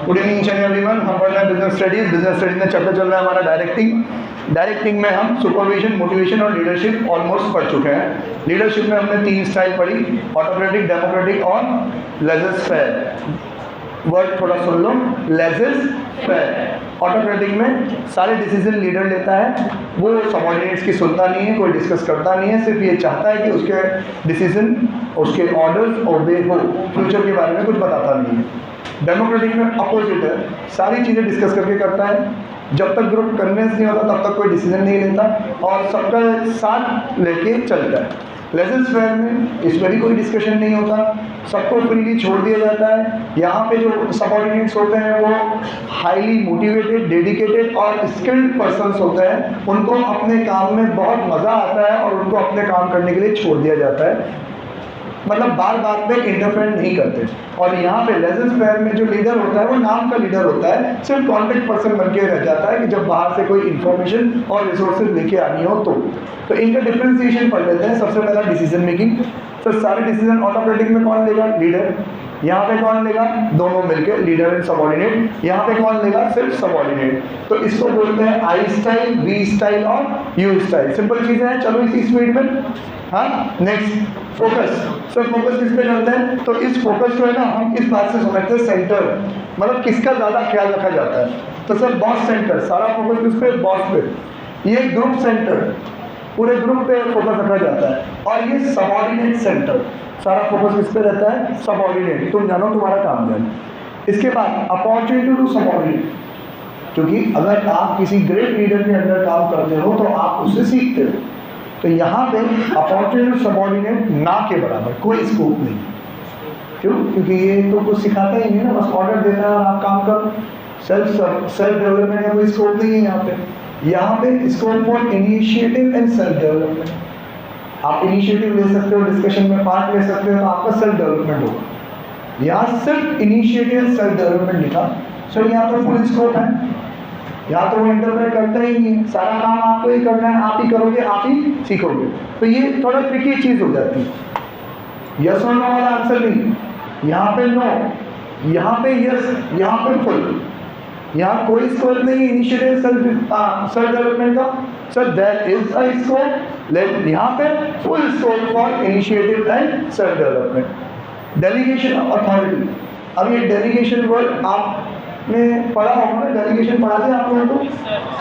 Good evening each and everyone. हम पढ़ रहे हैं बिजनेस स्टडीज में चैप्टर चल रहा है हमारा डायरेक्टिंग में हम सुपरविजन, मोटिवेशन और लीडरशिप ऑलमोस्ट पढ़ चुके हैं। लीडरशिप में हमने 3 स्टाइल पढ़ी, ऑटोक्रेटिक, डेमोक्रेटिक और लेजर-फेयर। वर्ड थोड़ा सुन लो, लेजर-फेयर। ऑटोक्रेटिक में सारे डिसीजन लीडर लेता है, वो सबऑर्डिनेट्स की सुनता नहीं है, कोई डिस्कस करता नहीं है, सिर्फ ये चाहता है कि उसके डिसीजन, उसके ऑर्डर्स ओबे हो, फ्यूचर के बारे में कुछ बताता नहीं है। डेमोक्रेटिक में अपोजिट है, सारी चीज़ें डिस्कस करके करता है, जब तक ग्रुप कन्विंस नहीं होता तब तक कोई डिसीजन नहीं लेता और सबका साथ लेके चलता है। लेजर-फेयर में इसमें भी कोई डिस्कशन नहीं होता, सबको फ्रीली छोड़ दिया जाता है। यहाँ पे जो सबऑर्डिनेट्स होते हैं वो हाईली मोटिवेटेड, डेडिकेटेड और स्किल्ड पर्सन्स होते हैं, उनको अपने काम में बहुत मज़ा आता है और उनको अपने काम करने के लिए छोड़ दिया जाता है, मतलब बार बार में इंटरफेयर नहीं करते। और यहाँ पे लेजर-फेयर में जो लीडर होता है वो नाम का लीडर होता है, सिर्फ कॉन्टेक्ट पर्सन बन के रह जाता है कि जब बाहर से कोई इन्फॉर्मेशन और रिसोर्सेज लेके आनी हो तो इनका डिफ्रेंसिएशन पढ़ लेते हैं। सबसे पहला डिसीजन मेकिंग। तो सारे डिसीजन ऑटोक्रेटिक में कौन लेगा? लीडर। यहाँ पे कौन लेगा? दोनों मिलके, लीडर एंड सबऑर्डिनेट। यहाँ पे कौन लेगा? सिर्फ सबऑर्डिनेट। तो इसको बोलते हैं आई स्टाइल, वी स्टाइल और यू स्टाइल। सिंपल चीज़ें हैं, चलो इसी स्पीड में। हाँ, नेक्स्ट फोकस। सर फोकस किस पे करते हैं? तो इस फोकस को है ना हम इस बात से समझते हैं, सेंटर, मतलब किसका ज़्यादा ख्याल रखा जाता है। तो सर बॉस सेंटर, सारा फोकस किस पे? बॉस पे। ये ग्रुप सेंटर, पूरे ग्रुप पे फोकस रखा जाता है। और ये सबऑर्डिनेट सेंटर, सारा फोकस किस पे रहता है? सबऑर्डिनेट। तुम जानो, तुम्हारा काम जानो। इसके बाद अपॉर्चुनिटी टू सबऑर्डिनेट, क्योंकि अगर आप किसी ग्रेट लीडर के अंदर काम करते हो तो आप उससे सीखते हो। तो यहाँ पे अपॉर्चुनिटी टू सबऑर्डिनेट ना के बराबर, कोई स्कोप नहीं। क्यों? क्योंकि ये तो कुछ सिखाता ही नहीं ना, बस ऑर्डर देना है और आप काम करो। सेल्फ डेवलपमेंट का कोई स्कोप नहीं है यहाँ पे। यहाँ पे scope for initiative and self development. आप इनिशिएटिव ले सकते हो, डिस्कशन में पार्ट ले सकते हो, तो आपका सेल्फ डेवलपमेंट होगा। यहाँ सिर्फ इनिशिएटिव एंड सेल्फ डेवलपमेंट लिखा, सर यहाँ तो फुल स्कोप है। यहाँ तो वो इंटरफेयर करता ही नहीं है, सारा काम आपको ही करना है, आप ही करोगे, आप ही सीखोगे। तो ये थोड़ा ट्रिकी चीज़ हो जाती है। यस और नो वाला आंसर नहीं, यहाँ पे नो, यहाँ पे यस, यहाँ पे फुल। यहाँ कोई स्कोप नहीं इनिशिएटिव सेल्फ डेवलपमेंट का। Sir there is a scope, यहाँ पे full scope for initiative and self development. Delegation authority. अब ये डेलीगेशन वर्ड आपने पढ़ा होगा ना, डेलीगेशन पढ़ा थे आप लोगों को?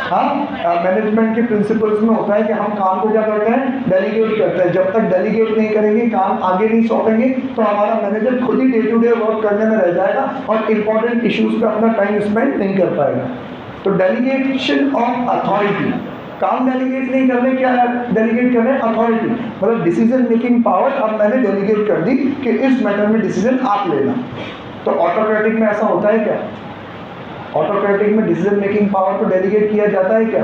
हाँ, मैनेजमेंट के प्रिंसिपल्स में होता है कि हम काम को क्या करते हैं? डेलीगेट करते हैं। जब तक डेलीगेट नहीं करेंगे, काम आगे नहीं सौंपेंगे, तो हमारा मैनेजर खुद ही डे टू डे वर्क करने में रह जाएगा और इंपॉर्टेंट इश्यूज पे अपना टाइम स्पेंड नहीं कर पाएगा। तो डेलीगेशन ऑफ अथॉरिटी, काम डेलीगेट नहीं करने, क्या डेलीगेट कर रहे हैं? अथॉरिटी, मतलब डिसीजन मेकिंग पावर अब मैंने डेलीगेट कर दी कि इस मैटर में डिसीजन आप लेना। तो ऑटोक्रेटिक में ऐसा होता है क्या? ऑटोक्रेटिक में डिसीजन मेकिंग पावर को डेलीगेट किया जाता है क्या?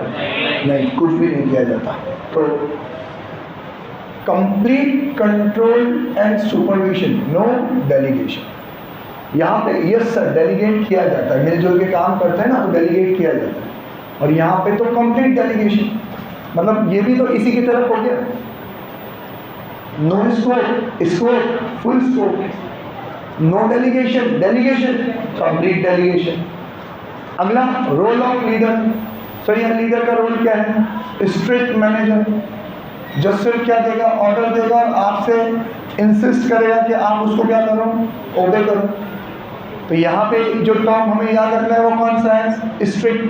नहीं, कुछ भी नहीं किया जाता। तो complete control and supervision, no delegation. यहाँ पे यस सर डेलीगेट किया जाता है, मिलजुल के काम करते हैं ना, तो डेलीगेट किया जाता है। और यहाँ पे तो कंप्लीट डेलीगेशन, मतलब ये भी तो इसी की तरफ हो गया। No scope, scope, full scope. No delegation, delegation, complete delegation. अगला रोल ऑफ लीडर। सर यहाँ लीडर का रोल क्या है? स्ट्रिक्ट मैनेजर, जो सिर्फ क्या देगा? ऑर्डर देगा और आपसे इंसिस्ट करेगा कि आप उसको क्या करो? ओबे करो। तो यहाँ पे जो टर्म हमें याद रखना है वो कौन सा है? स्ट्रिक्ट।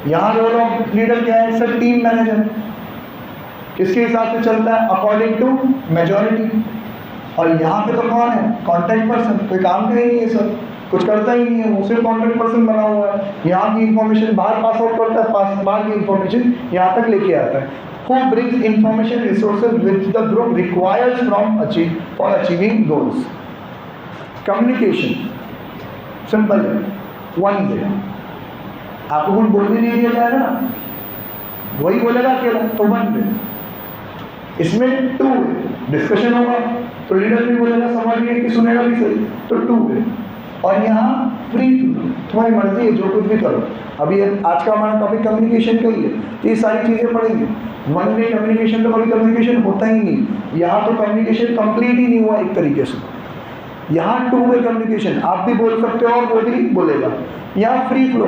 यहाँ रोल ऑफ लीडर क्या है? सर टीम मैनेजर, किसके हिसाब से चलता है? According to majority. और यहाँ पे तो कौन है? कॉन्टैक्ट पर्सन, कोई काम का ही नहीं है सर, कुछ करता ही नहीं है, वो सिर्फ कॉन्टैक्ट पर्सन बना हुआ है। यहाँ की इन्फॉर्मेशन बाहर पास आउट करता है, बाहर की इन्फॉर्मेशन यहाँ तक लेके आता है। Who brings information resources which the group requires for achieving goals? Communication, simple है, one way। आपको कुछ बोलने नहीं दिया जाएगा ना, वही बोलेगा अकेला, तो one way। इसमें टू वे डिस्कशन होगा, तो लीडर भी बोलेगा, समझिए कि सुनेगा भी सही, तो टू वे। और यहाँ फ्री, तुम्हारी मर्जी है, जो कुछ भी करो। अभी आज का हमारा टॉपिक कम्युनिकेशन का ही है, तो ये सारी चीज़ें पढ़ेंगे। वन वे कम्युनिकेशन तो कभी कम्युनिकेशन होता ही नहीं, यहाँ तो कम्युनिकेशन कंप्लीट ही नहीं हुआ एक तरीके से। यहाँ टू वे कम्युनिकेशन, आप भी बोल सकते हो और वो भी बोलेगा। यहाँ फ्री फ्लो,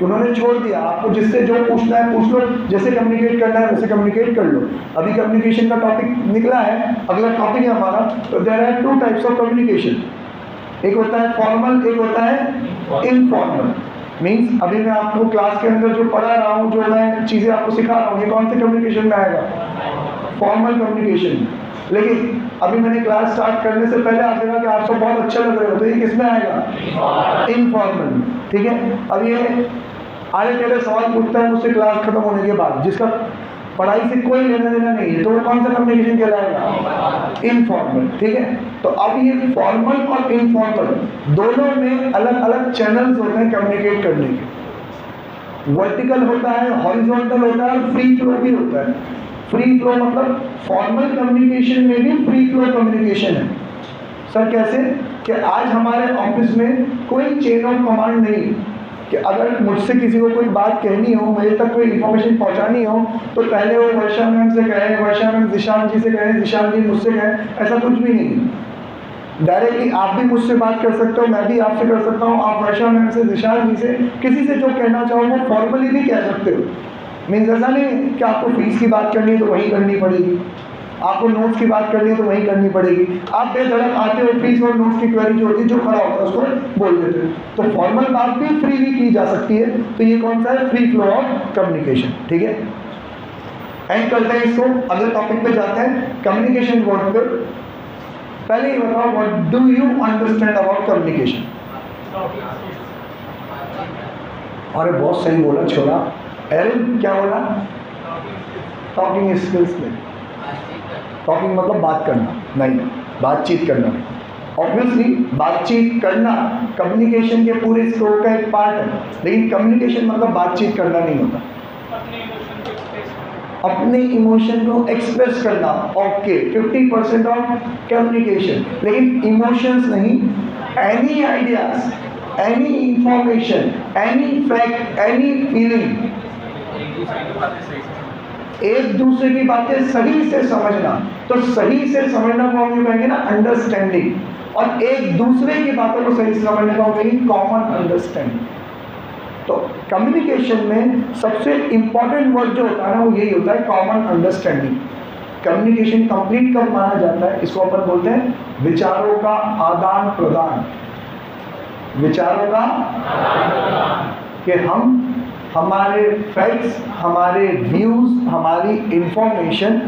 उन्होंने छोड़ दिया आपको, जिससे जो पूछना है पूछ लो, जैसे कम्युनिकेट करना है वैसे कम्युनिकेट कर लो। अभी कम्युनिकेशन का टॉपिक निकला है, अगला टॉपिक है हमारा। तो there are two types of communication, एक होता है फॉर्मल, एक होता है इनफॉर्मल। मीन्स अभी मैं आपको क्लास के अंदर जो पढ़ा रहा हूँ, जो मैं चीज़ें आपको सिखा रहा हूँ, ये कौन से कम्युनिकेशन में आएगा? Formal communication. लेकिन अभी मैंने क्लास स्टार्ट करने से पहले आप देखा कि आप सब बहुत अच्छे लग रहे हो, तो ये किस में आएगा? इनफॉर्मल। ठीक है, अब ये आगे टेढ़े सवाल पूछता है मुझसे क्लास खत्म होने के बाद, जिसका पढ़ाई से कोई लेना देना नहीं है, तो वो कौन सा कम्युनिकेशन कहलाएगा? इनफॉर्मल। ठीक है, तो अब ये फॉर्मल और इनफॉर्मल दोनों में अलग अलग चैनल्स होते हैं कम्युनिकेट करने के। वर्टिकल होता है, हॉरिजॉन्टल होता है और फ्री फ्लो भी होता है। फ्री फ्लो मतलब फॉर्मल कम्युनिकेशन में भी फ्री फ्लो कम्युनिकेशन है। सर कैसे? कि आज हमारे ऑफिस में कोई चेन ऑफ कमांड नहीं, कि अगर मुझसे किसी को कोई बात कहनी हो, मुझे तक कोई इन्फॉर्मेशन पहुंचानी हो, तो पहले वो वर्षा मैम से कहें, वर्षा मैम जिशान जी से कहें, जिशान जी मुझसे कहें, ऐसा कुछ भी नहीं। डायरेक्टली आप भी मुझसे बात कर सकते हो, मैं भी आपसे कर सकता हूँ, आप वर्षा मैम से, जिशान जी से, किसी से जो कहना चाहो वो फॉर्मली भी कह सकते हो। मीन्स ऐसा नहीं कि आपको फीस की बात करनी है तो वहीं करनी पड़ेगी, आपको नोट्स की बात करनी है तो वहीं करनी पड़ेगी। आप बेधड़क आते हो, फीस और नोट्स की क्वेरी जो होती है, जो खड़ा होता है उसको बोल देते हो। तो फॉर्मल बात भी फ्रीली की जा सकती है। तो ये कौन सा है? Free flow of communication. ठीक है, एंड करते हैं इसको, अगले टॉपिक पे जाते हैं, कम्युनिकेशन वर्ड पे। पहले ये बताओ, what do you understand about communication? अरे बहुत सही बोला छोरा। एरिन क्या बोला? टॉकिंग स्किल्स में। टॉकिंग मतलब बात करना नहीं, बातचीत करना नहीं। ऑब्वियसली बातचीत करना कम्युनिकेशन के पूरे स्कोप का एक पार्ट है, लेकिन कम्युनिकेशन मतलब बातचीत करना नहीं होता। अपने इमोशन को एक्सप्रेस करना, ओके, 50% ऑफ कम्युनिकेशन। लेकिन इमोशंस नहीं, any ideas, any information, any fact, any feeling, एक दूसरे की बातें सही से समझना। तो सही से समझना को हम कहेंगे ना अंडरस्टैंडिंग, और एक दूसरे की बातों को सही से समझने को कहेंगे कॉमन अंडरस्टैंडिंग। तो कम्युनिकेशन में सबसे इंपॉर्टेंट वर्ड जो होता है ना, वो यही होता है, कॉमन अंडरस्टैंडिंग। कम्युनिकेशन कंप्लीट कब माना जाता है? इसको अपन बोलते हैं विचारों का आदान प्रदान। विचारों का, कि हम हमारे फैक्ट्स, हमारे व्यूज, हमारी इंफॉर्मेशन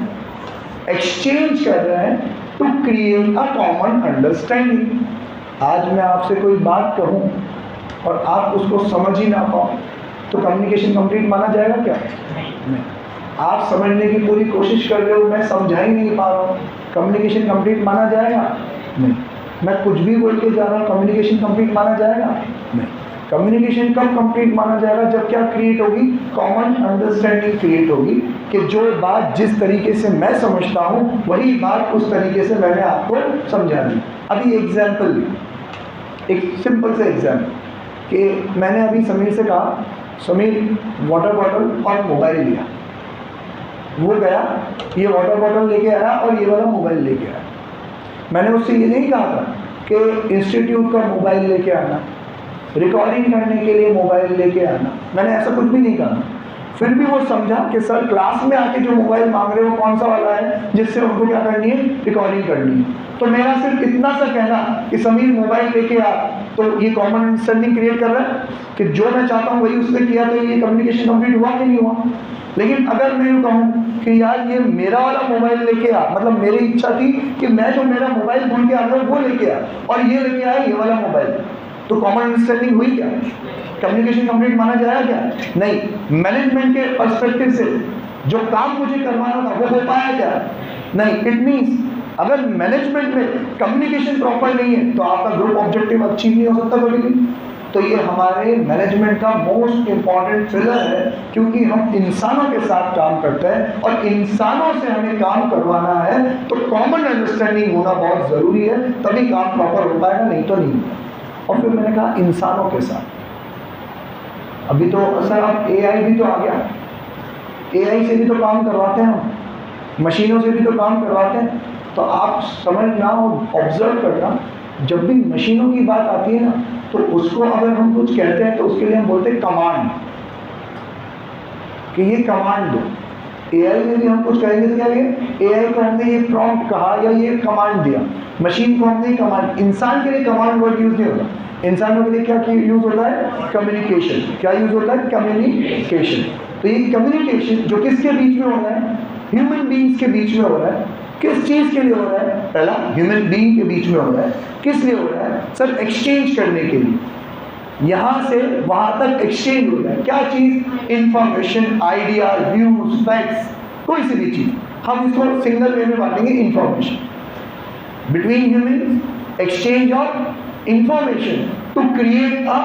एक्सचेंज कर रहे हैं to create a common understanding. आज मैं आपसे कोई बात कहूं और आप उसको समझ ही ना पाओ, तो कम्युनिकेशन कंप्लीट माना जाएगा क्या? नहीं। आप समझने की पूरी कोशिश कर रहे हो, मैं समझा ही नहीं पा रहा हूँ, कम्युनिकेशन कंप्लीट माना जाएगा? नहीं। मैं कुछ भी बोल के जा रहा हूँ, कम्युनिकेशन कंप्लीट माना जाएगा? नहीं। कम्युनिकेशन कब कंप्लीट माना जाएगा? जब क्या क्रिएट होगी? कॉमन अंडरस्टैंडिंग क्रिएट होगी, कि जो बात जिस तरीके से मैं समझता हूँ वही बात उस तरीके से मैंने आपको समझा दी। अभी एग्जाम्पल, एक सिंपल से एग्जाम्पल, कि मैंने अभी समीर से कहा, समीर वाटर बॉटल और मोबाइल लिया। वो गया, ये वाटर बॉटल लेके आया और ये वाला मोबाइल लेके आया। मैंने उससे ये नहीं कहा था कि इंस्टीट्यूट का मोबाइल लेके आना, रिकॉर्डिंग करने के लिए मोबाइल लेके आना, मैंने ऐसा कुछ भी नहीं कहा। फिर भी वो समझा कि सर क्लास में आके जो मोबाइल मांग रहे हो कौन सा वाला है, जिससे उनको क्या करनी है? रिकॉर्डिंग करनी है। तो मेरा सिर्फ इतना सा कहना कि समीर मोबाइल लेके आ, तो ये कॉमन अंडरस्टैंडिंग क्रिएट कर रहा है कि जो मैं चाहता हूँ वही उसने किया, तो ये कम्युनिकेशन कंप्लीट हुआ कि नहीं हुआ? लेकिन अगर मैं यूँ कहूँ कि यार ये मेरा वाला मोबाइल लेके आ, मतलब मेरी इच्छा थी कि मैं जो मेरा मोबाइल भूल के आ रहा हूँ वो लेके आ, और ये लेके आया ये वाला मोबाइल, तो कॉमन अंडरस्टैंडिंग हुई क्या? कम्युनिकेशन कंप्लीट माना जाएगा क्या? नहीं। मैनेजमेंट के पर्सपेक्टिव से जो काम मुझे करवाना था वो हो पाया क्या? नहीं। इट मीन्स अगर मैनेजमेंट में कम्युनिकेशन प्रॉपर नहीं है तो आपका ग्रुप ऑब्जेक्टिव अचीव नहीं हो सकता कभी भी। तो ये हमारे मैनेजमेंट का मोस्ट इम्पॉर्टेंट पिलर है, क्योंकि हम इंसानों के साथ काम करते हैं और इंसानों से हमें काम करवाना है, तो कॉमन अंडरस्टैंडिंग होना बहुत ज़रूरी है, तभी काम प्रॉपर हो पाएगा, नहीं तो नहीं। और फिर मैंने कहा इंसानों के साथ, अभी तो सर अब AI भी तो आ गया, AI से भी तो काम करवाते हैं हम, मशीनों से भी तो काम करवाते हैं। तो आप समझना और ऑब्जर्व करना, जब भी मशीनों की बात आती है ना, तो उसको अगर हम कुछ कहते हैं तो उसके लिए हम बोलते हैं कमांड, कि ये कमांड दो। एआई में भी हम कुछ कहेंगे तो क्या कहेंगे, एआई को हमने ये प्रॉम्प्ट कहा या ये कमांड दिया। मशीन को हमने कमांड, इंसान के लिए कमांड वर्ड यूज नहीं होता। इंसानों के लिए क्या यूज होता है, कम्युनिकेशन। क्या यूज होता है, कम्युनिकेशन। तो ये कम्युनिकेशन जो किसके बीच में हो रहा है, ह्यूमन बींग्स के बीच में हो रहा है। किस चीज के लिए हो रहा है, पहला ह्यूमन बींग के बीच में हो रहा है। किस लिए हो रहा है सर, एक्सचेंज करने के लिए। यहां से वहां तक एक्सचेंज हो रहा है। क्या चीज, इंफॉर्मेशन, आइडिया, व्यूज, फैक्ट्स, कोई सी भी चीज। हम इसको सिंगल वे में बांटेंगे, information between human, exchange of information to create a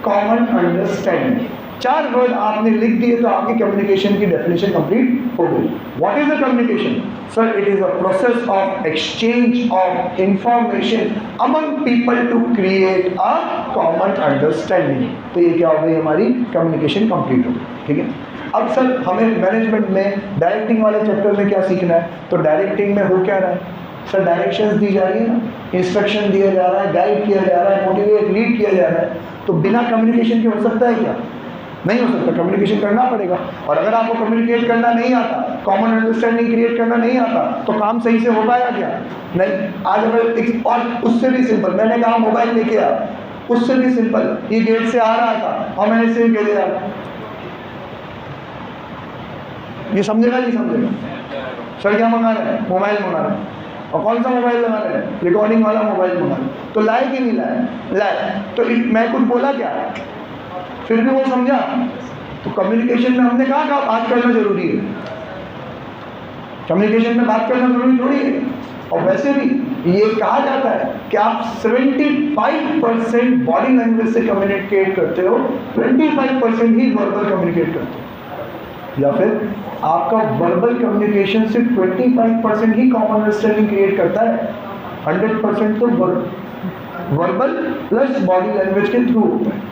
common understanding. 4 word आपने लिख दिए तो आपकी कम्युनिकेशन की डेफिनेशन कंप्लीट हो गई। What is the communication sir, it is a process of exchange of information among people to create a common understanding. तो ये क्या हो गई, हमारी कम्युनिकेशन कंप्लीट हो गई। ठीक है, अब सर हमें मैनेजमेंट में डायरेक्टिंग वाले चैप्टर में क्या सीखना है, तो डायरेक्टिंग में हो क्या रहा है सर, डायरेक्शंस दी जा रही है ना, इंस्ट्रक्शन दिया जा रहा है, गाइड किया जा रहा है, मोटिवेट, लीड किया जा रहा है। तो बिना कम्युनिकेशन के हो सकता है क्या, नहीं हो सकता। कम्युनिकेशन करना पड़ेगा। और अगर आपको कम्युनिकेट करना नहीं आता, कॉमन अंडरस्टैंडिंग क्रिएट करना नहीं आता, तो काम सही से हो पाएगा क्या, नहीं। आज अगर और उससे भी सिंपल, मैंने कहा मोबाइल लेके आ, उससे भी सिंपल, ये गेट से आ रहा था और मैंने इसे कह दिया, ये समझेगा नहीं समझेगा सर, क्या मंगा रहे हैं, मोबाइल मंगा रहे हैं। और कौन सा मोबाइल लगा रहे हैं, रिकॉर्डिंग वाला मोबाइल मंगा रहे हैं। तो लाए कि नहीं लाए, लाए। तो मैं कुछ बोला क्या, फिर भी वो समझा। तो कम्युनिकेशन में हमने कहा बात करना जरूरी है, कम्युनिकेशन में बात करना जरूरी थोड़ी है। और वैसे भी ये कहा जाता है कि आप 75% बॉडी लैंग्वेज से कम्युनिकेट करते हो, 25% ही वर्बल कम्युनिकेट करते हो। या फिर आपका वर्बल कम्युनिकेशन सिर्फ 25% ही कॉमन अंडरस्टैंडिंग क्रिएट करता है, 100% तो वर्बल प्लस बॉडी लैंग्वेज के थ्रू होता है।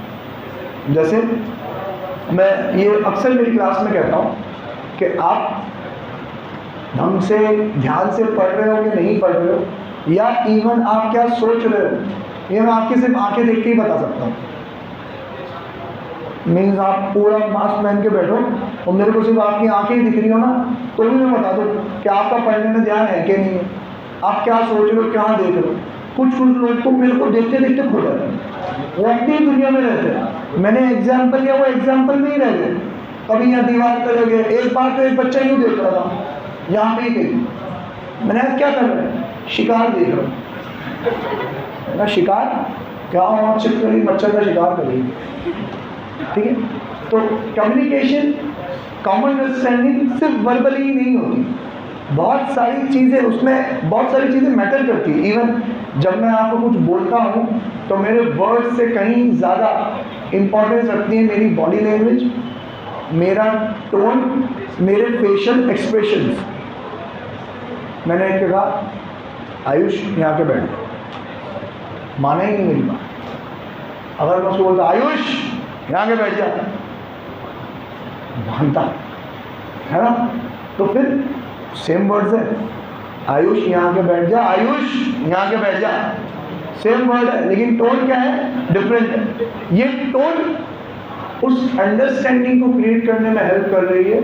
जैसे मैं ये अक्सर मेरी क्लास में कहता हूँ कि आप ढंग से ध्यान से पढ़ रहे हो कि नहीं पढ़ रहे हो, या इवन आप क्या सोच रहे हो, ये मैं आपकी सिर्फ आंखें देख के ही बता सकता हूँ। मीन्स आप पूरा मास्क पहन के बैठो और मेरे को सिर्फ आपकी आंखें ही दिख रही हो ना, तो भी मैं बता दूँ कि आपका पढ़ने में ध्यान है कि नहीं है, आप क्या सोच रहे हो, क्या देख रहे हो। कुछ लोग तो मेरे को देखते देखते खो जाते हैं, वो अपनी दुनिया में रहते हैं। मैंने एग्जाम्पल लिया, वो एग्जाम्पल में ही रह गए। कभी यहाँ दीवार पर रह गए, एक बार तो एक बच्चा यूँ देख रहा था, यहाँ पे ही गई। मैंने क्या कर रहा है, शिकार देख रहा हूँ ना, शिकार क्या, वहाँ छिपकली मच्छर का शिकार कर रही है। ठीक है, तो कम्युनिकेशन, कॉमन अंडरस्टैंडिंग सिर्फ वर्बली ही नहीं होती, बहुत सारी चीज़ें उसमें, बहुत सारी चीज़ें मैटर करती है। इवन जब मैं आपको कुछ बोलता हूँ तो मेरे वर्ड से कहीं ज़्यादा इम्पोर्टेंस रखती है मेरी बॉडी लैंग्वेज, मेरा टोन, मेरे फेशियल एक्सप्रेशंस। मैंने एक कहा, आयुष यहाँ के बैठ जाओ, माना ही नहीं मेरी बात। अगर मैं उसको बोलता आयुष यहाँ के बैठ जा, मानता है ना। तो फिर सेम वर्ड्स है, आयुष यहाँ के बैठ जा, आयुष यहाँ के बैठ जा, सेम वर्ड है, लेकिन टोन क्या है, डिफरेंट है। ये टोन उस अंडरस्टैंडिंग को क्रिएट करने में हेल्प कर रही है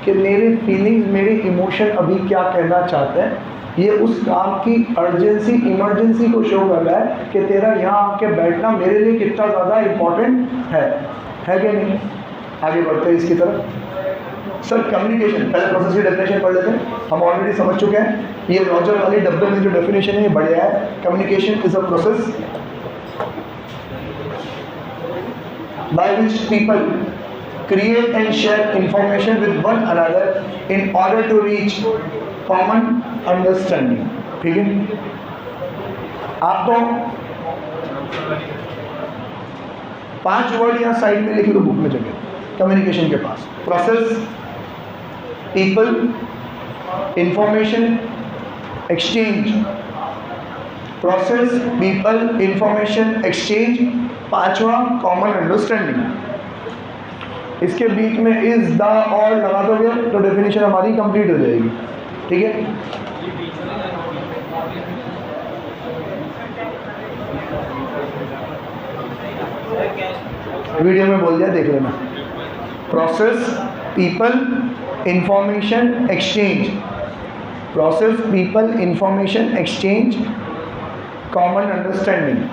कि मेरे फीलिंग्स, मेरे इमोशन अभी क्या कहना चाहते हैं। ये उस काम की अर्जेंसी, इमरजेंसी को शो कर रहा है कि तेरा यहाँ आके बैठना मेरे लिए कितना ज़्यादा इम्पोर्टेंट है कि नहीं। आगे बढ़ते हैं इसकी तरफ। सर कम्युनिकेशन, पहले प्रोसेस की डेफिनेशन पढ़ लेते हैं, हम ऑलरेडी समझ चुके हैं। ये रॉजर वाली डब्बे में जो डेफिनेशन है ये बढ़िया है। Communication is a process by which people create and share information with one another in order to reach common understanding। ठीक है, आप तो 5 वर्ड यहाँ साइड में लिख लो बुक में जगह, कम्युनिकेशन के पास। Process, people, information, exchange. Process, people, information, exchange. 5वां कॉमन अंडरस्टैंडिंग। इसके बीच में इज, द, और लगा दोगे तो डेफिनेशन हमारी कंप्लीट हो जाएगी। ठीक है, वीडियो में बोल दिया, देख लेना। Process, people, information exchange. Process, people, information exchange, common understanding.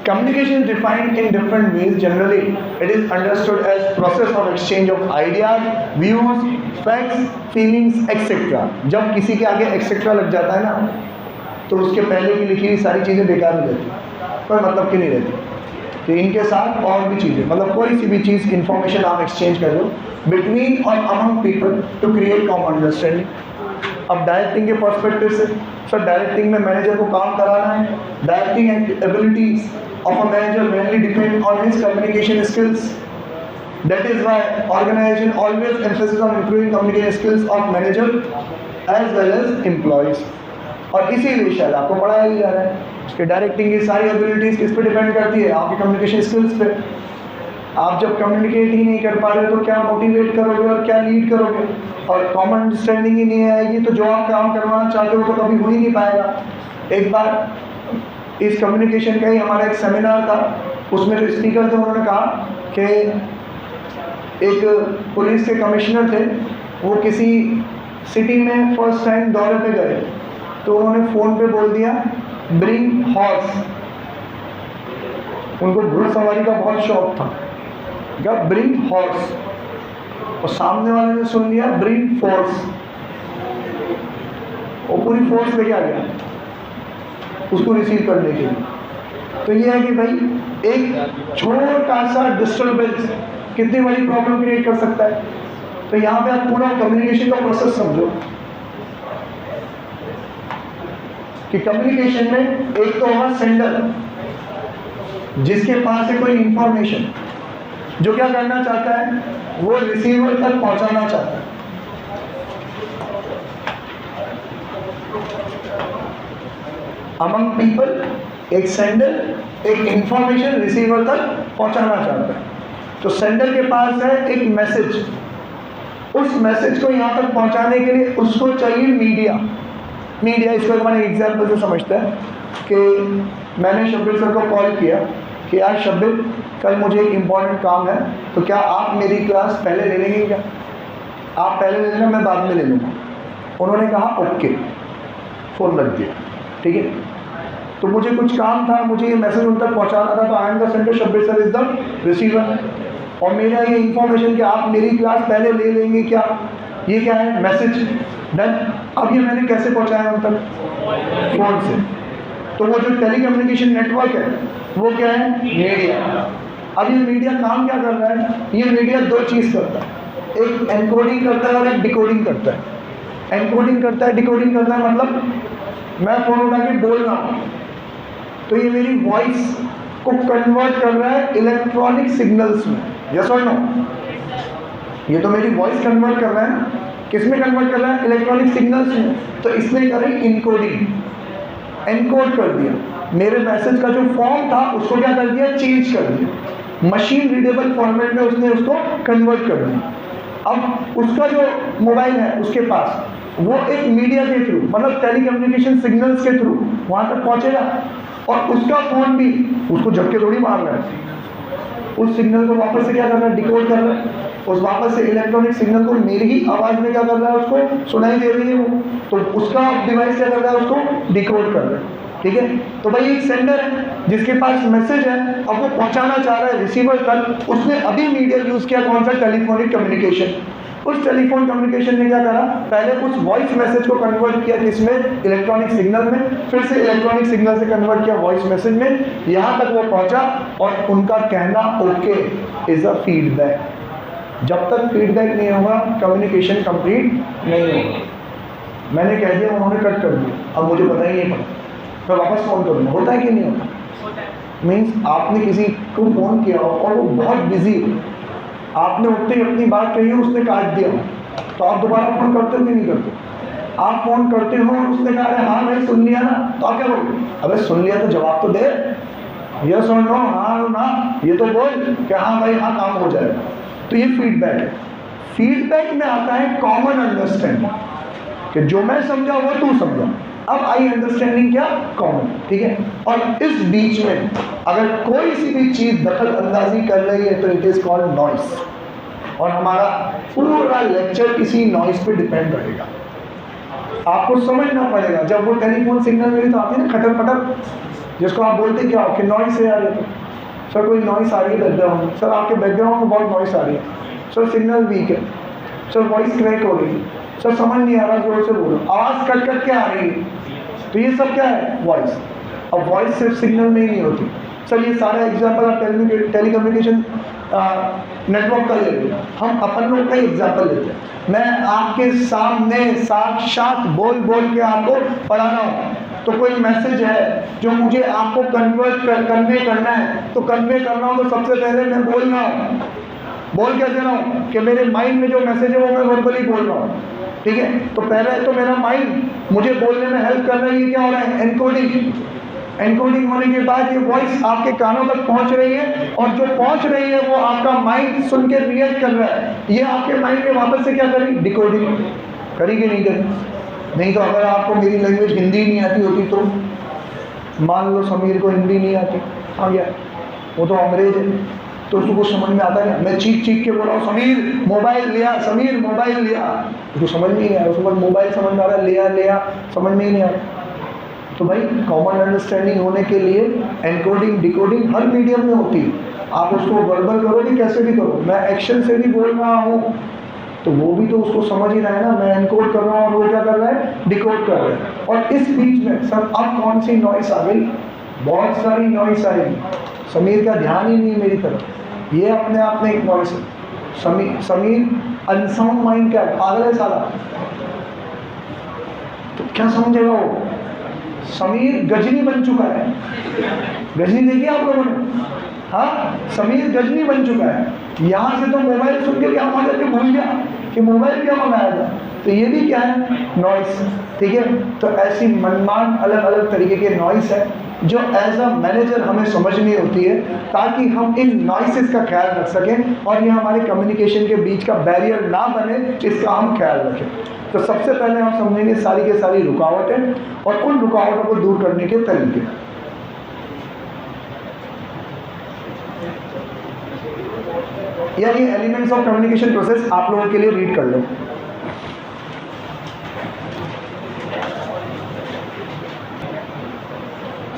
Communication is defined in different ways. Generally, it is understood as process of exchange of ideas, views, facts, feelings, etc. जब किसी के आगे etc लग जाता है ना, तो उसके पहले की लिखी हुई सारी चीज़ें बेकार हो जाती हैं, कोई मतलब की नहीं रहती। तो इनके साथ और भी चीज़ें, मतलब कोई सी भी चीज़, इन्फॉर्मेशन आप एक्सचेंज कर लो बिटवीन और among people to create common understanding. अब डायरेक्टिंग के पर्सपेक्टिव से, सर डायरेक्टिंग में मैनेजर को काम कराना है। Directing abilities of a manager mainly depend on his communication skills. That is why organization always emphasizes on improving communication skills of manager as well as employees. और इसीलिए शायद आपको पढ़ाया भी जा रहा है कि डायरेक्टिंग की सारी एबिलिटीज किस पे डिपेंड करती है, आपकी कम्युनिकेशन स्किल्स पे। आप जब कम्युनिकेट ही नहीं कर पा रहे हो तो क्या मोटिवेट करोगे और क्या लीड करोगे, और कॉमन अंडरस्टैंडिंग ही नहीं आएगी तो जो आप काम करवाना चाहते हो तो कभी हो ही नहीं पाएगा। एक बार इस कम्युनिकेशन का ही हमारा एक सेमिनार था, उसमें जो स्पीकर थे उन्होंने कहा कि एक पुलिस के कमिश्नर थे, वो किसी सिटी में फर्स्ट टाइम दौरे पे गए, तो उन्होंने फ़ोन पे बोल दिया ब्रिंग हॉर्स। उनको घुड़सवारी का बहुत शौक था, क्या ब्रिंग हॉर्स, और सामने वाले ने सुन लिया ब्रिंग फोर्स, वो पूरी फोर्स लेके आ गया उसको रिसीव करने के लिए। तो ये है कि भाई एक छोटा सा डिस्टर्बेंस कितनी बड़ी प्रॉब्लम क्रिएट कर सकता है। तो यहाँ पे आप पूरा कम्युनिकेशन का प्रोसेस समझो कि कम्युनिकेशन में एक तो होगा सेंडर, जिसके पास है कोई इंफॉर्मेशन, जो क्या करना चाहता है, वो रिसीवर तक पहुंचाना चाहता है। अमंग पीपल एक सेंडर, एक इंफॉर्मेशन रिसीवर तक पहुंचाना चाहता है। तो सेंडर के पास है एक मैसेज, उस मैसेज को यहाँ तक पहुंचाने के लिए उसको चाहिए मीडिया। मीडिया इसको मैंने एग्जाम्पल से समझता है कि मैंने शब्बीर सर को कॉल किया कि यार शब्बीर, कल मुझे एक इम्पॉर्टेंट काम है, तो क्या आप मेरी क्लास पहले ले लेंगे क्या? आप पहले ले लेना, मैं बाद में ले लूँगा। उन्होंने कहा ओके, फ़ोन रख दिया, ठीक है। तो मुझे कुछ काम था, मुझे ये मैसेज उन तक पहुंचाना था, तो I am the sender, Shabbir sir is the receiver, और मेरा ये इन्फॉर्मेशन कि आप मेरी क्लास पहले ले लेंगे क्या, ये क्या है, मैसेज डन। अब ये मैंने कैसे पहुंचाया उन तक? फ़ोन से। तो वो जो टेली कम्युनिकेशन नेटवर्क है वो क्या है, मीडिया। अब ये मीडिया काम क्या कर रहा है, ये मीडिया दो चीज़ करता है, एक एनकोडिंग करता है और एक डिकोडिंग करता है। एनकोडिंग करता है, डिकोडिंग करता है, मतलब मैं फ़ोन उठा के बोल रहा हूँ तो ये मेरी वॉइस को कन्वर्ट कर रहा है इलेक्ट्रॉनिक सिग्नल्स में, यस और नो? ये तो मेरी वॉइस कन्वर्ट कर रहा है ना, किस में कन्वर्ट कर रहा है, इलेक्ट्रॉनिक सिग्नल्स में। तो इसने करी इनकोडिंग, एनकोड कर दिया, मेरे मैसेज का जो फॉर्म था उसको क्या कर दिया, चेंज कर दिया, मशीन रीडेबल फॉर्मेट में उसने उसको कन्वर्ट कर दिया। अब उसका जो मोबाइल है उसके पास, वो एक मीडिया के थ्रू, मतलब टेलीकम्युनिकेशन सिग्नल्स के थ्रू वहाँ तक पहुँचेगा, और उसका फ़ोन भी उसको झटके थोड़ी मार रहा है, उस सिग्नल को वापस से क्या कर रहा है, डिकोड कर रहा है, उस वापस से इलेक्ट्रॉनिक सिग्नल को मेरी ही आवाज़ में क्या कर रहा है, उसको सुनाई दे रही है वो, तो उसका डिवाइस क्या कर रहा है, उसको डिकोड कर रहा है, ठीक है। तो भाई एक सेंडर है जिसके पास मैसेज है, अब वो पहुंचाना चाह रहा है रिसीवर तक, उसने अभी मीडिया यूज़ किया, कौन सा, टेलीफोनिक कम्युनिकेशन। उस टेलीफोन कम्युनिकेशन ने क्या करा, पहले उस वॉइस मैसेज को कन्वर्ट किया किसमें, इलेक्ट्रॉनिक सिग्नल में, फिर से इलेक्ट्रॉनिक सिग्नल से कन्वर्ट किया वॉइस मैसेज में, यहाँ तक वो पहुँचा, और उनका कहना ओके इज़ अ फीडबैक। जब तक फीडबैक नहीं होगा कम्युनिकेशन कंप्लीट नहीं होगा। मैंने कह दिया, उन्होंने कट कर दिया, अब मुझे पता ही नहीं पड़ा, मैं वापस फ़ोन करूँगा, होता है कि नहीं होता? मीन्स आपने किसी को फ़ोन किया और वो बहुत बिजी हो, आपने उठते ही अपनी बात कही हो, उसने काट दिया, तो आप दोबारा फ़ोन करते हो कि नहीं करते? आप फ़ोन करते हो और उसने कहा हाँ भाई सुन लिया ना, तो आप क्या करोगे, अबे सुन लिया तो जवाब तो दे, यस और नो, हाँ और ना, ये तो बोल कि हाँ भाई हाँ काम हो जाएगा। तो ये फीडबैक है। फीडबैक में आता है कॉमन अंडरस्टैंडिंग, कि जो मैं समझा वो तू समझा, अब आई अंडरस्टैंडिंग क्या, कॉमन, ठीक है। और इस बीच में अगर कोई सी भी चीज दखल अंदाजी कर रही है तो इट इज कॉल्ड नॉइस, और हमारा पूरा लेक्चर इसी नॉइस पे डिपेंड रहेगा। आपको समझना पड़ेगा, जब वो टेलीफोन सिग्नल मेरी तो आती है ना खटर पटर, जिसको आप बोलते क्या हो कि नॉइस है यार, सर कोई नॉइस आ रही है बैकग्राउंड में, सर आपके बैकग्राउंड में बहुत नॉइस आ रही है, सर सिग्नल वीक है, सर वॉइस क्रैक हो रही है, सर समझ नहीं आ रहा, जोर से बोलो, आवाज़ कट कट के आ रही है, तो ये सब क्या है, वॉइस। अब वॉइस सिर्फ सिग्नल में ही नहीं होती। सर ये सारा एग्जाम्पल आप टेलीकम्युनिकेशन नेटवर्क का ले लो, हम अपन लोग का ही एग्जाम्पल लेते हैं। मैं आपके सामने साक्षात बोल बोल के आपको पढ़ा रहा हूँ, तो कोई मैसेज है जो मुझे आपको कन्वे करना है, तो कन्वे कर रहा हूँ तो सबसे पहले मैं बोल रहा हूँ, बोल कैसे रहा हूँ कि मेरे माइंड में जो मैसेज है वो मैं वर्बली बोल रहा हूँ, ठीक है। तो पहले तो मेरा माइंड मुझे बोलने में हेल्प कर रही है, क्या हो रहा है, एनकोडिंग। एनकोडिंग होने के बाद ये वॉइस आपके कानों तक पहुंच रही है, और जो पहुंच रही है वो आपका माइंड सुन के रिएक्ट कर रहा है, ये आपके माइंड में वापस से क्या करेगी, डिकोडिंग करेगी, नहीं करेगी। नहीं तो अगर आपको मेरी लैंग्वेज हिंदी नहीं आती होती तो मान लो समीर को हिंदी नहीं आती, आ गया वो तो अंग्रेज है, तो उसको कुछ समझ में आता है। मैं चीख चीख के बोल रहा हूँ समीर मोबाइल लिया, समीर मोबाइल लिया, उसको समझ में नहीं आया, उसको मोबाइल समझ में आ रहा है, लिया लिया समझ में ही नहीं आ रहा। तो भाई कॉमन अंडरस्टैंडिंग होने के लिए एनकोडिंग डिकोडिंग हर मीडियम में होती है। आप उसको वर्बल करो कि कैसे भी करो, मैं एक्शन से भी बोल रहा हूँ तो वो भी तो उसको समझ ही रहा है ना, मैं एनकोड कर रहा हूँ और वो क्या कर रहा है, डिकोड कर रहा है। और इस बीच में सब अब कौन सी नॉइस आ गई, बहुत सारी नॉइस आएगी। समीर का ध्यान ही नहीं मेरी तरफ, ये अपने आप में एक नॉइस है। समीर अनसाउंड माइंड का पागल है साला, तो क्या समझेगा वो। समीर गजनी बन चुका है, गजनी देखिए आप लोगों ने, हाँ समीर गजनी बन चुका है। यहाँ से तो मोबाइल सुन के क्या मजा के भूल गया कि मोबाइल क्या मंगाया था, तो ये भी क्या है, नॉइस, ठीक है। तो ऐसी मनमान अलग अलग तरीके के नॉइस है जो एज अ मैनेजर हमें समझनी होती है, ताकि हम इन नॉइसेस का ख्याल रख सकें और ये हमारे कम्युनिकेशन के बीच का बैरियर ना बने, इसका हम ख्याल रखें। तो सबसे पहले हम समझेंगे सारी के सारी रुकावटें और उन रुकावटों को दूर करने के तरीके। या ये एलिमेंट्स ऑफ कम्युनिकेशन प्रोसेस आप लोगों के लिए रीड कर लो।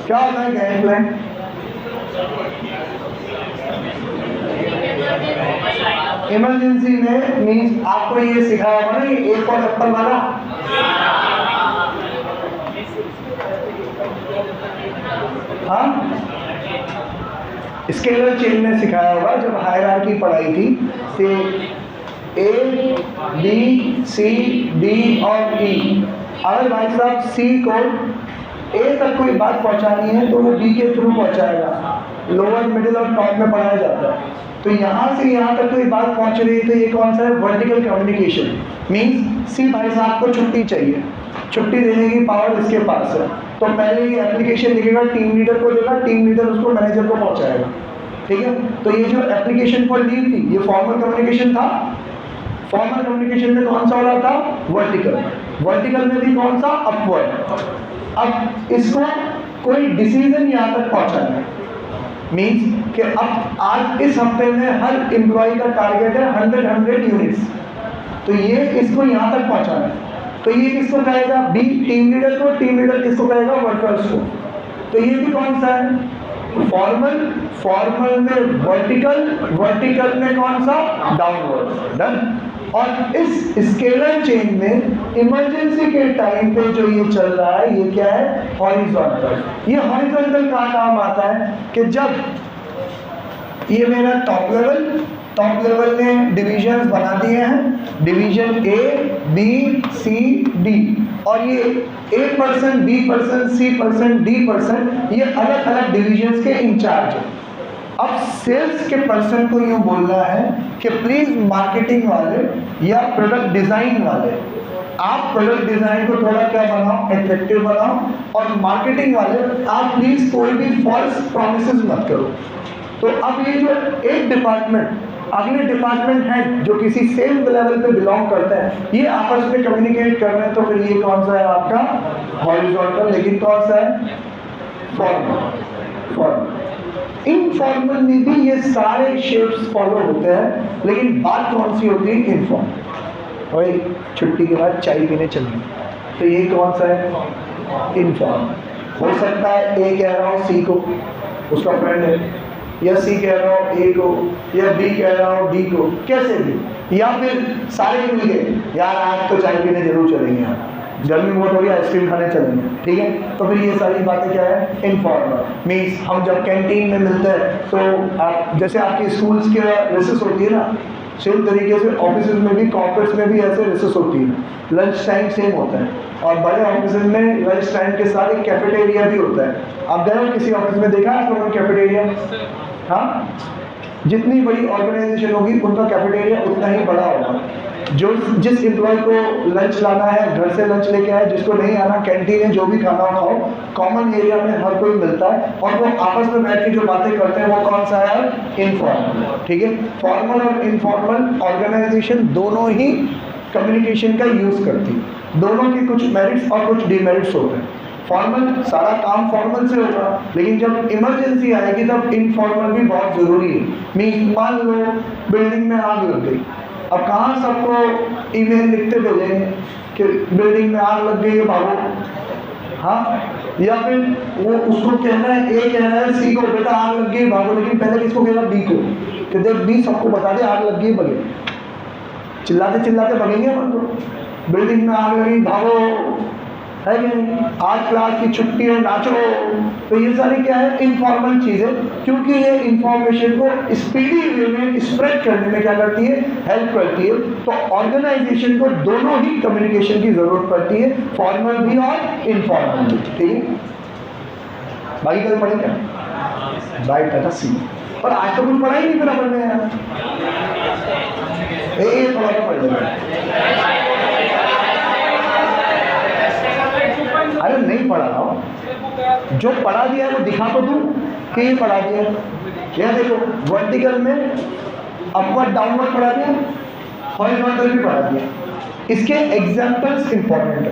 क्या होता है गेम प्लान, इमरजेंसी में मीन्स आपको ये सिखाया होगा ना, ये एक और एप्पल वाला, हाँ स्केलर चेन में सिखाया होगा जब हायरार्की पढ़ाई थी कि ए बी सी डी और ई। अगर भाई साहब सी को ए तक कोई बात पहुंचानी है तो वो बी के थ्रू पहुंचाएगा, लोअर मिडिल और टॉप में पढ़ाया जाता है। तो यहाँ से यहाँ तक कोई बात पहुंच रही है तो ये कौन सा है, वर्टिकल कम्युनिकेशन। मीन्स सी भाई साहब को छुट्टी चाहिए, छुट्टी देने की पावर इसके पास है, तो पहले ये एप्लीकेशन लिखेगा, टीम लीडर को देगा, टीम लीडर उसको मैनेजर को पहुंचाएगा, ठीक है। तो ये जो एप्लीकेशन फॉर लीव थी ये फॉर्मल कम्युनिकेशन था। फॉर्मल कम्युनिकेशन में कौन सा हो रहा था, वर्टिकल। वर्टिकल में भी कौन सा, अपवर्ड। अब इसको कोई डिसीजन यहाँ तक पहुंचाना है, मीन्स कि अब आज इस हफ्ते में हर एम्प्लॉय का टारगेट है 100 यूनिट्स, तो ये इसको यहाँ तक पहुंचाना है। तो ये किसको कहेगा, बी टीम लीडर को, टीम लीडर किसको कहेगा, वर्कर्स को। तो ये भी कौन सा है, फॉर्मल। फॉर्मल में वर्टिकल, वर्टिकल में कौन सा, डाउनवर्ड। डन। और इस स्केलर चेन में इमरजेंसी के टाइम पे जो ये चल रहा है ये क्या है, हॉरिजॉन्टल। ये हॉरिजॉन्टल कहाँ काम आता है कि जब ये मेरा टॉप लेवल ने डिविजन्स बना दिए हैं, division A B C D, और ये A person, B person, C person, D person, ये अलग अलग डिविजन्स के इंचार्ज है। अब सेल्स के पर्सन को यूँ बोलना है कि प्लीज मार्केटिंग वाले या प्रोडक्ट डिजाइन वाले, आप प्रोडक्ट डिजाइन को थोड़ा क्या बनाओ, एट्रैक्टिव बनाओ, और मार्केटिंग वाले आप प्लीज कोई भी फॉल्स प्रॉमिसेस मत करो। तो अब ये जो एक डिपार्टमेंट अगले डिपार्टमेंट हेड जो किसी सेम लेवल पे बिलोंग करते हैं, ये आपस में कम्युनिकेट कर रहे हैं, तो फिर ये कौन सा है आपका हॉरिजॉन्टल। लेकिन कौन सा है फॉर्मल। इनफॉर्मल में भी ये सारे शेप्स फॉलो होते हैं, लेकिन बात कौन सी होती है इनफॉर्मल। वही छुट्टी के बाद चाय पीने चलेंगे, तो ये कौन सा है इनफॉर्मल। हो सकता है ए कह रहा हूँ सी को, उसका फ्रेंड है, या सी कह रहा हूँ ए को, या बी कह रहा हूँ डी को, कैसे भी, या फिर सारे मिल गए यार आज तो चाय पीने जरूर चलेंगे, यार गर्मी बहुत हो रही है आइसक्रीम खाने चलेंगे, ठीक है। तो फिर ये सारी बातें क्या है इनफॉर्मल। मीन्स हम जब कैंटीन में मिलते हैं तो आप जैसे आपकी स्कूल्स के रिसेस होती है ना, सेम तरीके से ऑफिस में भी, कॉर्पोरेट्स में भी ऐसे रिसेस होती है, लंच टाइम सेम होता है। और बड़े ऑफिस में लंच टाइम के साथ एक कैफेटेरिया भी होता है। आप गए हो किसी ऑफिस में, देखा है तो कैफेटेरिया? हाँ, जितनी बड़ी ऑर्गेनाइजेशन होगी उनका कैफेटेरिया उतना ही बड़ा होगा। जो जिस एम्प्लॉय को लंच लाना है घर से लंच लेके आए, जिसको नहीं आना कैंटीन में जो भी खाना खाओ, कॉमन एरिया में हर कोई मिलता है और वो आपस में बैठ के जो बातें करते हैं वो कौन सा है इनफॉर्मल, ठीक है। फॉर्मल और इनफॉर्मल ऑर्गेनाइजेशन दोनों ही कम्युनिकेशन का यूज करती है, दोनों के कुछ मेरिट्स और कुछ डिमेरिट्स होते हैं। फॉर्मल सारा काम फॉर्मल से होगा, लेकिन जब इमरजेंसी आएगी तब इनफॉर्मल भी बहुत ज़रूरी है। मीन मान लो बिल्डिंग में आग लग गई, अब कहाँ सबको ईमेल लिखते भेजेंगे कि बिल्डिंग में आग लग गई है भागो, हाँ, या फिर वो उसको कहना है ए कहना है सी को बेटा आग लग गई भागो, लेकिन पहले किसको कहना बी को कि देख बी सबको बता दे आग लग गई भगे, चिल्लाते चिल्लाते भगेंगे अपन तो, बिल्डिंग में आग लगी भागो, है कि नहीं, आज क्लास की छुट्टी है नाचो। तो ये सारी क्या है इनफॉर्मल चीज़ें, क्योंकि ये इंफॉर्मेशन को स्पीडी वे में स्प्रेड करने में क्या करती है हेल्प करती है। तो ऑर्गेनाइजेशन को दोनों ही कम्युनिकेशन की जरूरत पड़ती है, फॉर्मल भी और इनफॉर्मल भी, ठीक है। बाकी कल पढ़ेंगे बाई टाटा सी, और आज तो कुछ पढ़ा ही नहीं फिर अपन ने यार, थोड़ा सा पढ़ लेगा। अरे नहीं पढ़ा रहा हूँ, जो पढ़ा दिया है वो दिखा तो दूँ कि ये पढ़ा दिया। यह देखो वर्टिकल में अपवर्ड डाउनवर्ड पढ़ा दिया, हॉरिजॉन्टल भी पढ़ा दिया। इसके एग्जाम्पल्स इंपॉर्टेंट है,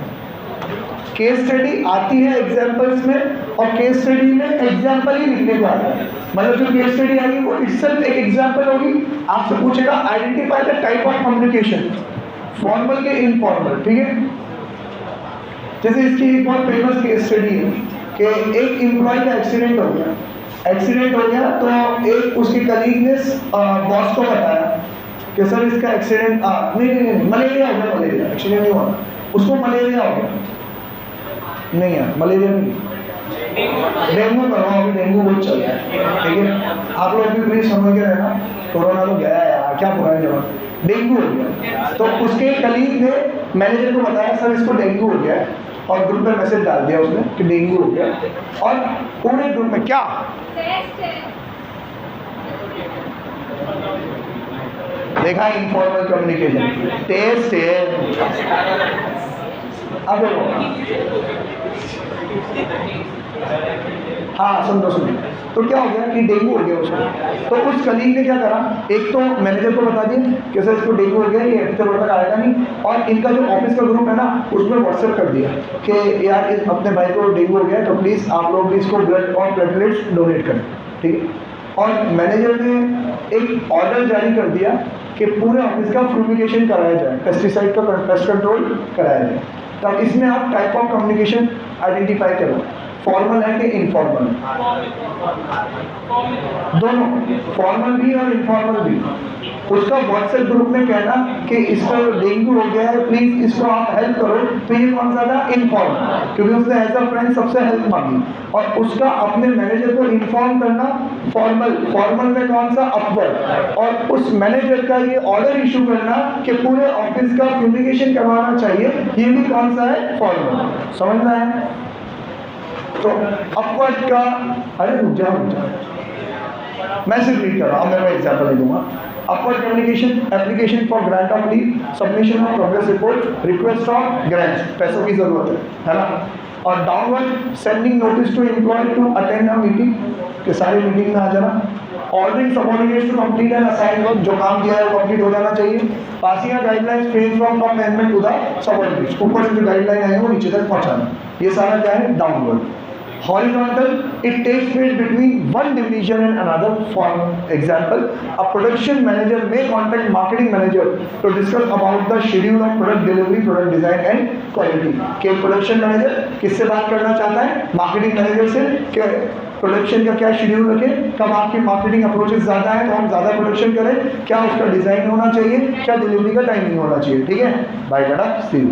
केस स्टडी आती है एग्जाम्पल्स में, और केस स्टडी में एग्जाम्पल ही लिखने को आता है। मतलब जो केस स्टडी आएगी वो इटसेल्फ एक एग्जाम्पल होगी। आपसे पूछेगा identify the type of communication, formal के इनफॉर्मल, ठीक है। जैसे इसकी एक बहुत फेमस केस स्टडी है कि एक एम्प्लॉय का एक्सीडेंट हो गया, तो एक उसके कलीग ने बॉस को बताया कि सर इसका एक्सीडेंट नहीं मलेरिया हो गया, मलेरिया एक्सीडेंट नहीं हुआ, उसको मलेरिया हो गया, नहीं यार मलेरिया नहीं, डेंगू करवाओ, अभी डेंगू बहुत चल रहा है, ठीक है। आप लोग भी प्लीज समझ के रहना, कोरोना तो गया है यार, क्या पुराने जमाने, डेंगू हो गया। तो उसके कलीग ने मैनेजर को बताया सर इसको डेंगू हो गया, और ग्रुप में मैसेज डाल दिया उसने कि डेंगू हो गया, और पूरे ग्रुप में क्या देखा इनफॉर्मल कम्युनिकेशन टेस्ट है। अब हाँ सुनो, तो क्या हो गया कि डेंगू हो गया उसको। तो उस कलीग ने क्या करा, एक तो मैनेजर को बता दिया कि सर इसको डेंगू हो गया, ये हफ्ते भर तक आएगा नहीं, और इनका जो ऑफिस का ग्रुप है ना उसमें व्हाट्सएप कर दिया कि यार इस अपने भाई को डेंगू हो गया, तो प्लीज़ आप लोग भी इसको ब्लड और प्लेटलेट्स डोनेट करें, ठीक है। और मैनेजर ने एक ऑर्डर जारी कर दिया कि पूरे ऑफिस का फ्यूमिगेशन कराया जाए, पेस्टिसाइड का पेस्ट कंट्रोल कराया जाए। तब इसमें आप टाइप ऑफ कम्युनिकेशन आइडेंटिफाई करो, फॉर्मल है कि इनफॉर्मल, दोनों फॉर्मल भी और इनफॉर्मल भी। उसका व्हाट्सएप ग्रुप में कहना कि इसका डेंगू हो गया है, प्लीज इसको आप हेल्प करो, तो ये कौन सा था इनफॉर्मल, क्योंकि उसने एज अ फ्रेंड सबसे हेल्प मांगी। और उसका अपने मैनेजर को इन्फॉर्म करना फॉर्मल, फॉर्मल में कौन सा अपवर्ड, और उस मैनेजर का ये ऑर्डर इशू करना कि पूरे ऑफिस का फ्यूमिगेशन करवाना चाहिए, ये भी कौन सा है फॉर्मल। समझना है? तो अपवर्ड का, अरे रुक जाओ मैं सिर्फ रीड कर रहा हूँ, मैं एग्जाम्पल दे दूंगा। Upward communication, application for grant of leave, submission of progress report, request of grant, पैसों की जरूरत है ना। और downward sending notice to employ to attend a meeting, कि सारी मीटिंग में आ जाना, ordering subordinates to complete and assign work, जो काम दिया है वो कंप्लीट हो जाना चाहिए। Passing a guidelines frame from top management to the subordinates, ऊपर से जो गाइडलाइन है वो नीचे तक पहुंचाना, ये सारा क्या है, downward. Horizontal, it takes place between one division and another. For example, a production manager may contact marketing manager to discuss about the schedule of product delivery, product design and quality. कि production manager किससे बात करना चाहता है, marketing manager से, कि production का क्या शेड्यूल रखें, कब आपकी मार्केटिंग अप्रोचेस ज़्यादा है तो हम ज़्यादा प्रोडक्शन करें, क्या उसका डिज़ाइन होना चाहिए, क्या डिलीवरी का टाइमिंग होना चाहिए। ठीक है, बाय टाटा, सी यू।